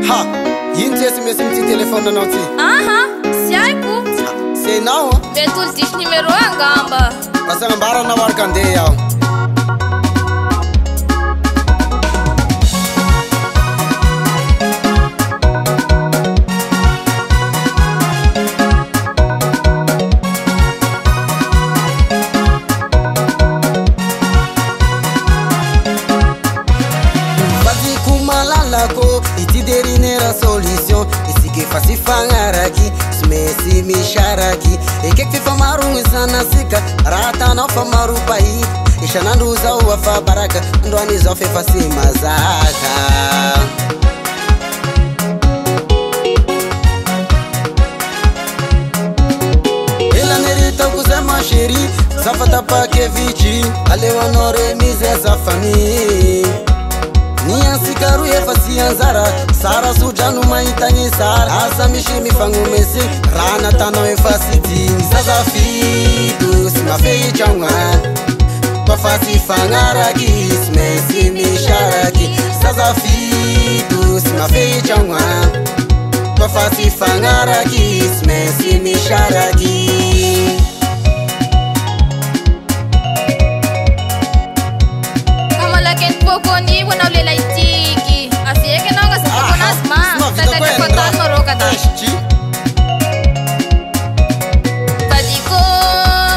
Ha, ino ty SMS ty telefone anao ty? Aha, sy haiko. Se nao? Mety olo diso numéro angamba. Asanambara anao araka andeha iaho. Malalako ity derinera solution isike fa sy fagnaraky sy mesy misaraky ekeko fifamarogny zanasika raha tanao fa maro pahita isanandro zao afabaraka androany izao fefa sy mazaka elaneritako zay ma chéri zafatapakevitry aleo anao remise azafamy niansika roy efa sy anjara sara sodrano mahitagny sara asa misy mifagnomesy raha natanao efa sy digny zazafito sy mafehitragna kofa sy fagnaraky sy mesy misaraky zazafito sy mafehitragna kofa sy fagnaraky sy mesy misaraky Pokoni wana ulela itiki asieke nonga sa pokonas ma tata ke fatal maroka da Padiko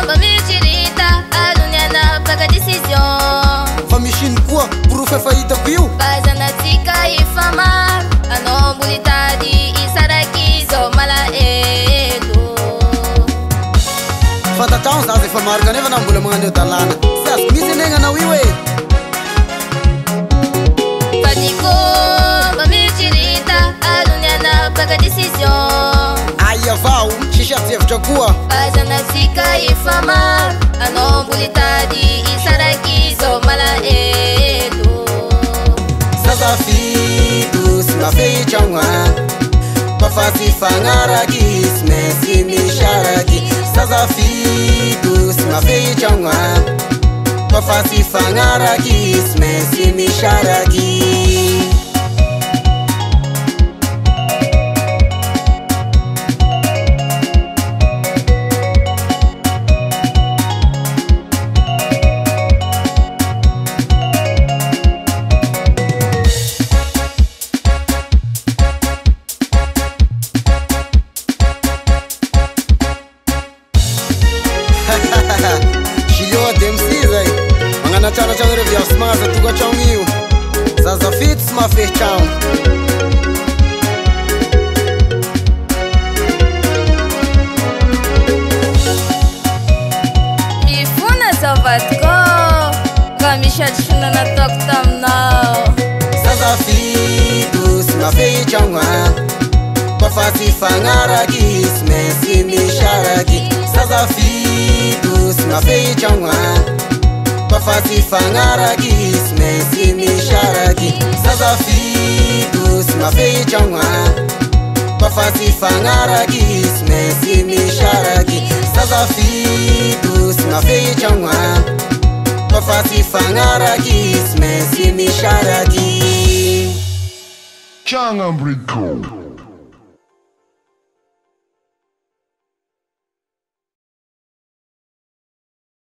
bamichirita adunia na paka decision Famishin kwa purufe faita piu Bazana tika ifama ano bulitadi isaraki so mala elo Fata taon sa se famarga neva na mbula mga talana Sas misi nenga na wiwe Padiko bamichirita adunia na paka decision Aya vau shishatsi evchakua Bazana tika ifama ano bulitadi isaraki so mala elo Zazafito sy mafehitragna kofa sy fagnaraky sy mesy misaraky Zazafito sy mafehitragna kofa sy fagnaraky sy mesy misaraky Shilioa DMC zay Magnanatranatragna reo viavy sy mahaza tokantragno io Zazafito sy mafehitragno Mifona zavatiko Ka misy adisona nataoko taminao Zazafito sy mafehitragna kofa sy fagnaraky sy mesy misaraky Zazafito sy mafehitragna kofa sy fagnaraky sy mesy misaraky Zazafito sy mafehitragna kofa sy fagnaraky sy mesy misaraky Zazafito sy mafehitragna kofa sy fagnaraky sy mesy misaraky Changam Rico.